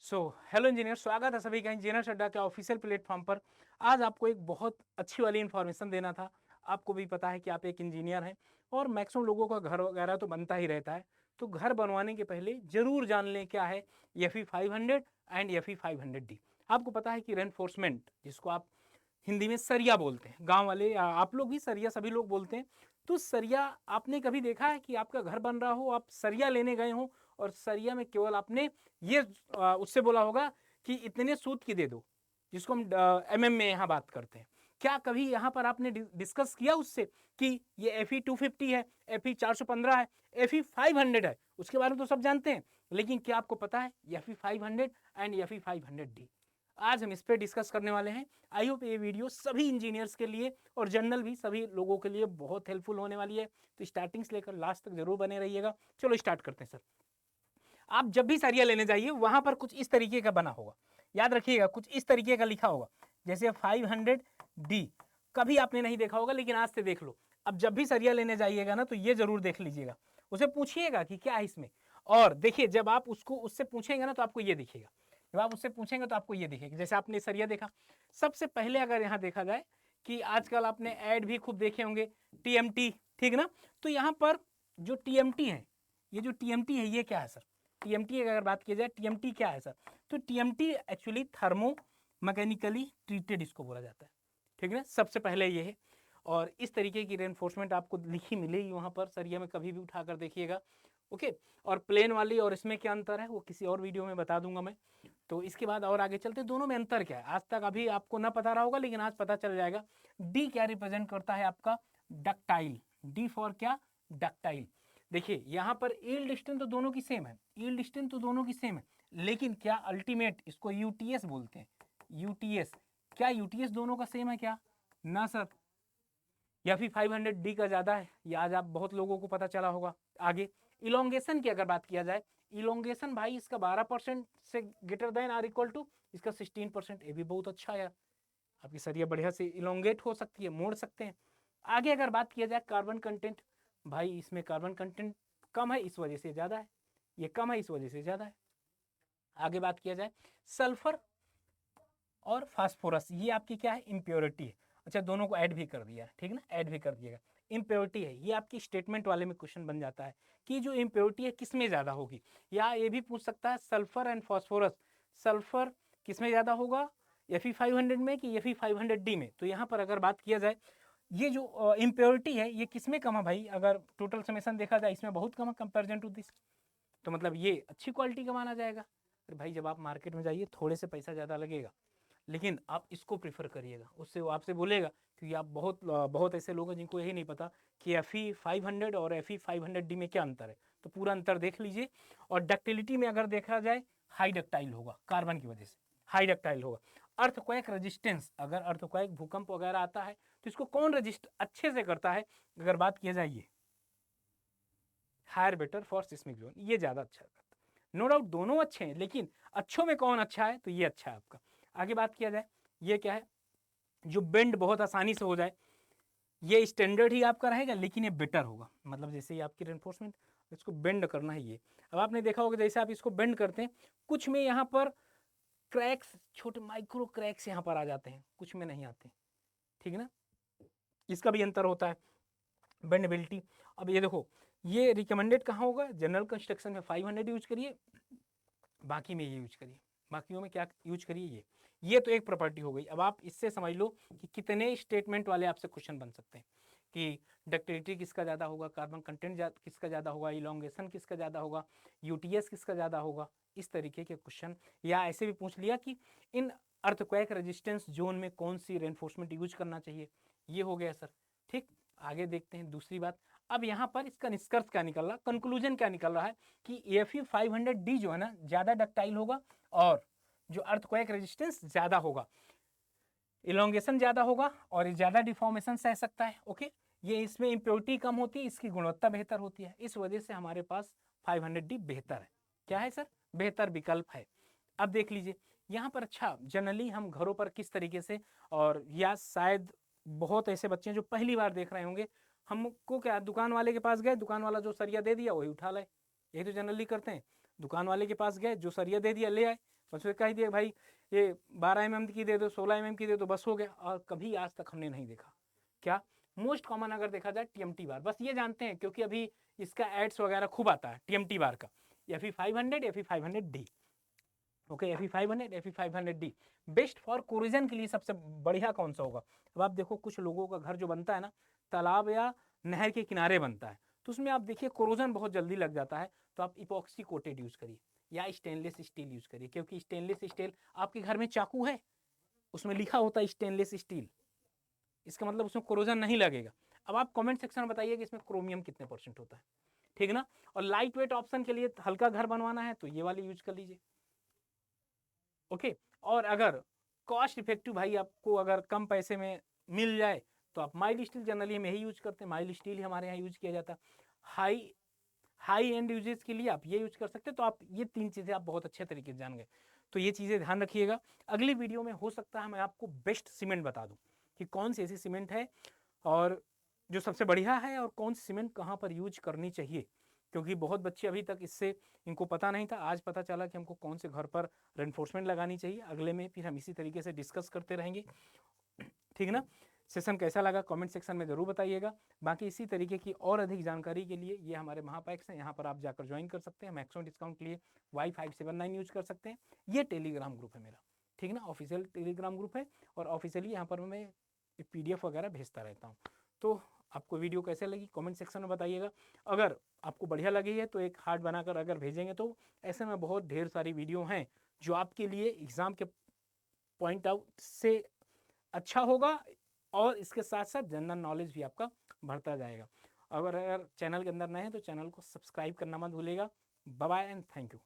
Hello engineer, स्वागत है सभी का इंजीनियर अड्डा के ऑफिशियल प्लेटफॉर्म पर। आज आपको एक बहुत अच्छी वाली इन्फॉर्मेशन देना था। आपको भी पता है कि आप एक इंजीनियर हैं और मैक्सिमम लोगों का घर वगैरह तो बनता ही रहता है। तो घर बनवाने के पहले जरूर जान लें क्या है एफई 500 एंड एफई 500D। आपको पता है कि रेनफोर्समेंट, जिसको आप हिंदी में सरिया बोलते हैं, गांव वाले या आप लोग भी सरिया, सभी लोग बोलते हैं। तो सरिया आपने कभी देखा है कि आपका घर बन रहा हो, आप सरिया लेने गए हो और सरिया में केवल आपने ये उससे बोला होगा कि इतने सूत की दे दो, जिसको हम एमएम में यहाँ बात करते हैं। क्या कभी यहाँ पर आपने डिस्कस किया उससे कि ये एफई 250 है, एफई 415 है, एफई 500 है? उसके बारे में तो सब जानते हैं, लेकिन क्या आपको पता है एफई 500 एंड एफई 500D? आज हम इस पे डिस्कस करने वाले हैं। आई होप ये वीडियो सभी इंजीनियर्स के लिए और जनरल भी सभी लोगों के लिए बहुत हेल्पफुल होने वाली है। तो स्टार्टिंग से लेकर लास्ट तक जरूर बने रहिएगा। चलो स्टार्ट करते हैं सर। आप जब भी सरिया लेने जाइए वहां पर कुछ इस तरीके का बना होगा, याद रखिएगा, कुछ इस तरीके का लिखा होगा जैसे 500D। कभी आपने नहीं देखा होगा, लेकिन आज से देख लो। अब जब भी सरिया लेने जाइएगा ना, तो ये जरूर देख लीजिएगा, उसे पूछिएगा कि क्या है इसमें। और देखिए, जब आप उसको उससे पूछेंगे ना, तो आपको ये दिखेगा। जब आप उससे पूछेंगे तो आपको ये दिखेगा। जैसे आपने सरिया देखा, सबसे पहले अगर यहाँ देखा जाए कि आजकल आपने ऐड भी खूब देखे होंगे, टीएमटी, ठीक ना? तो यहाँ पर जो टीएमटी है, ये जो टीएमटी है, ये क्या है सर? टीएमटी अगर बात की जाए, टीएमटी क्या है सर? तो TMT actually thermo mechanically treated इसको बोला जाता है, ठीक है ना? सबसे पहले ये है। और इस तरीके की रेनफोर्समेंट आपको लिखी मिलेगी वहां पर सरिया में, कभी भी उठाकर देखिएगा। ओके। और प्लेन वाली और इसमें क्या अंतर है वो किसी और वीडियो में बता दूंगा मैं। तो इसके बाद और आगे चलते, दोनों में अंतर क्या है आज तक अभी आपको ना पता रहा होगा, लेकिन आज पता चल जाएगा। डी क्या रिप्रेजेंट करता है आपका? डक्टाइल। डी फॉर क्या? डक्टाइल। देखिए यहां पर यील्ड स्ट्रेंथ तो दोनों की सेम है, यील्ड स्ट्रेंथ तो दोनों की सेम है, लेकिन क्या अल्टीमेट, इसको यूटीएस बोलते हैं, यूटीएस। क्या यूटीएस दोनों का सेम है क्या? ना सर। या फिर 500D का ज्यादा है, ये आज आप बहुत लोगों को पता चला होगा। आगे इलोंगेशन की अगर बात किया जाए, इलोंगेशन भाई इसका 12% से greater than or equal to इसका 16%। ये भी बहुत अच्छा है यार, आपकी सरिया बढ़िया से इलोंगेट हो सकती है, मोड़ सकते हैं। आगे अगर बात किया जाए कार्बन कंटेंट, भाई इसमें कार्बन कंटेंट कम है, इस वजह से ज्यादा है, ये कम है, इस वजह से ज्यादा है। आगे बात किया जाए सल्फर और फास्फोरस, ये आपकी क्या है? इम्प्योरिटी है। अच्छा, दोनों को ऐड भी कर दिया है, ठीक है ना? ऐड भी कर दिएगा। इम्प्योरिटी है, ये आपकी स्टेटमेंट वाले में क्वेश्चन बन जाता है कि जो इम्प्योरिटी है किस में ज्यादा होगी। या ये भी पूछ सकता है सल्फर एंड फास्फोरस, सल्फर किस में ज्यादा होगा, एफई 500 में कि एफई 500D में? तो यहाँ पर अगर बात किया जाए, ये जो इम्प्योरिटी है ये किस में कम है भाई? अगर टोटल समेशन देखा जाए, इसमें बहुत कम है कंपेरिजन टू दिस। तो मतलब ये अच्छी क्वालिटी का माना जाएगा। अरे भाई, जब आप मार्केट में जाइए थोड़े से पैसा ज़्यादा लगेगा, लेकिन आप इसको प्रीफर करिएगा। उससे वो आपसे बोलेगा, क्योंकि आप बहुत बहुत ऐसे लोग हैं जिनको यही नहीं पता कि एफई 500 और एफई 500D में क्या अंतर है। तो पूरा अंतर देख लीजिए। और डक्टिलिटी में अगर देखा जाए, हाई डक्टाइल होगा कार्बन की वजह से, हाई डक्टाइल होगा। अर्थक्वेक रेजिस्टेंस, अगर अर्थक्वेक भूकंप वगैरह आता है तो इसको कौन रजिस्ट अच्छे से करता है? अगर बात किया जाए, ये higher better for seismic zone, ये ज़्यादा अच्छा करता है। नो डाउट दोनों अच्छे हैं, लेकिन अच्छों में कौन अच्छा है? तो ये अच्छा है आपका। आगे बात किया जाए, ये क्या है? जो बेंड बहुत आसानी से हो जाए, ये स्टैंडर्ड ही आपका रहेगा, लेकिन ये बेटर होगा। मतलब जैसे ही आपकी रेनफोर्समेंट, इसको बेंड करना है ये। अब आपने देखा होगा जैसे आप इसको बेंड करते हैं, कुछ में यहाँ पर क्रैक्स, छोटे माइक्रो क्रैक्स यहाँ पर आ जाते हैं, कुछ में नहीं आते, ठीक है ना? इसका भी अंतर होता है, बेंडेबिलिटी। अब ये देखो, ये रिकमेंडेड कहाँ होगा? जनरल कंस्ट्रक्शन में 500 यूज करिए, बाकी में ये यूज करिए। बाकियों में क्या यूज करिए? ये तो एक प्रॉपर्टी हो गई। अब आप इससे समझ लो कि कितने स्टेटमेंट वाले आपसे क्वेश्चन बन सकते हैं कि डक्टिलिटी किसका ज़्यादा होगा, कार्बन कंटेंट किसका ज़्यादा होगा, इलोंगेशन किसका ज़्यादा होगा, यूटीएस किसका ज़्यादा होगा, इस तरीके के क्वेश्चन। या ऐसे भी पूछ लिया कि इन अर्थक्वेक रेजिस्टेंस जोन में कौन सी रेनफोर्समेंट यूज करना चाहिए। ये हो गया सर, ठीक। आगे देखते हैं दूसरी बात। अब यहाँ पर इसका निष्कर्ष क्या निकल रहा, कंक्लूजन क्या निकल रहा है कि एफई 500D जो है ना, ज़्यादा डक्टाइल होगा और जो अर्थक्वेक रेजिस्टेंस ज़्यादा होगा, इलोंगेशन ज़्यादा होगा और ये ज़्यादा डिफॉर्मेशन सह सकता है। ओके, ये इसमें इम्प्योरिटी कम होती है, इसकी गुणवत्ता बेहतर होती है, इस वजह से हमारे पास 500D बेहतर है। क्या है सर? बेहतर विकल्प है। अब देख लीजिए यहाँ पर, अच्छा जनरली हम घरों पर किस तरीके से, और या शायद बहुत ऐसे बच्चे हैं जो पहली बार देख रहे होंगे, हमको क्या, दुकान वाले के पास गए, दुकान वाला जो सरिया दे दिया वही उठा लाए, यही तो जनरली करते हैं। दुकान वाले के पास गए, जो सरिया दे दिया ले आए, उसमें कह दिया भाई ये 12 mm की दे दो, 16 mm की दे दो, बस हो गया। और कभी आज तक हमने नहीं देखा। क्या मोस्ट कॉमन अगर देखा जाए TMT बार, बस ये जानते हैं क्योंकि अभी इसका एड्स वगैरह खूब आता है TMT बार का, FE500, FE500D। Okay, FE500, FE500D best for corrosion के लिए सबसे बढ़िया कौन सा होगा। अब आप देखो कुछ लोगों का घर जो बनता है ना तालाब या नहर के किनारे बनता है, तो उसमें आप देखिए कोरोजन बहुत जल्दी लग जाता है, तो आप इपॉक्सी कोटेड यूज करिए या स्टेनलेस स्टील यूज करिए, क्योंकि स्टेनलेस स्टील, आपके घर में चाकू है उसमें लिखा होता है स्टेनलेस स्टील, इसका मतलब उसमें कोरोजन नहीं लगेगा। अब आप कमेंट सेक्शन में बताइए कि इसमें क्रोमियम कितने % होता है, ठीक ना। और लाइट वेट ऑप्शन के लिए हल्का घर बनवाना है तो ये वाली यूज कर लीजिए। ओके, और अगर कॉस्ट इफेक्टिव भाई आपको अगर कम पैसे में मिल जाए तो आप माइल्ड स्टील, जनरली हम यही यूज करते हैं, माइल्ड स्टील ही हमारे यहाँ यूज किया जाता है। हाई एंड यूजेस के लिए आप ये यूज कर सकते हैं। तो आप ये 3 चीज़ें आप बहुत अच्छे तरीके से जान गए, तो ये चीज़ें ध्यान रखिएगा। अगली वीडियो में हो सकता है मैं आपको बेस्ट सीमेंट बता दूं कि कौन सी ऐसी सीमेंट है और जो सबसे बढ़िया है, और कौन सी सीमेंट कहाँ पर यूज करनी चाहिए, क्योंकि बहुत बच्चे अभी तक इससे इनको पता नहीं था। आज पता चला कि हमको कौन से घर पर रेनफोर्समेंट लगानी चाहिए। अगले में फिर हम इसी तरीके से डिस्कस करते रहेंगे, ठीक ना। सेशन कैसा लगा कमेंट सेक्शन में ज़रूर बताइएगा। बाकी इसी तरीके की और अधिक जानकारी के लिए ये हमारे महापैक्स हैं, यहाँ पर आप जाकर ज्वाइन कर सकते हैं। मैक्सिमम डिस्काउंट के लिए Y579 यूज कर सकते हैं। ये टेलीग्राम ग्रुप है मेरा, ठीक ना, ऑफिशियल टेलीग्राम ग्रुप है, और ऑफिशियली यहाँ पर मैं PDF वगैरह भेजता रहता हूँ। तो आपको वीडियो कैसे लगी कमेंट सेक्शन में बताइएगा। अगर आपको बढ़िया लगी है तो एक हार्ट बनाकर अगर भेजेंगे, तो ऐसे में बहुत ढेर सारी वीडियो हैं जो आपके लिए एग्ज़ाम के पॉइंट आउट से अच्छा होगा, और इसके साथ साथ जनरल नॉलेज भी आपका बढ़ता जाएगा। अगर चैनल के अंदर नए हैं तो चैनल को सब्सक्राइब करना मत भूलिएगा। Bye bye and thank you.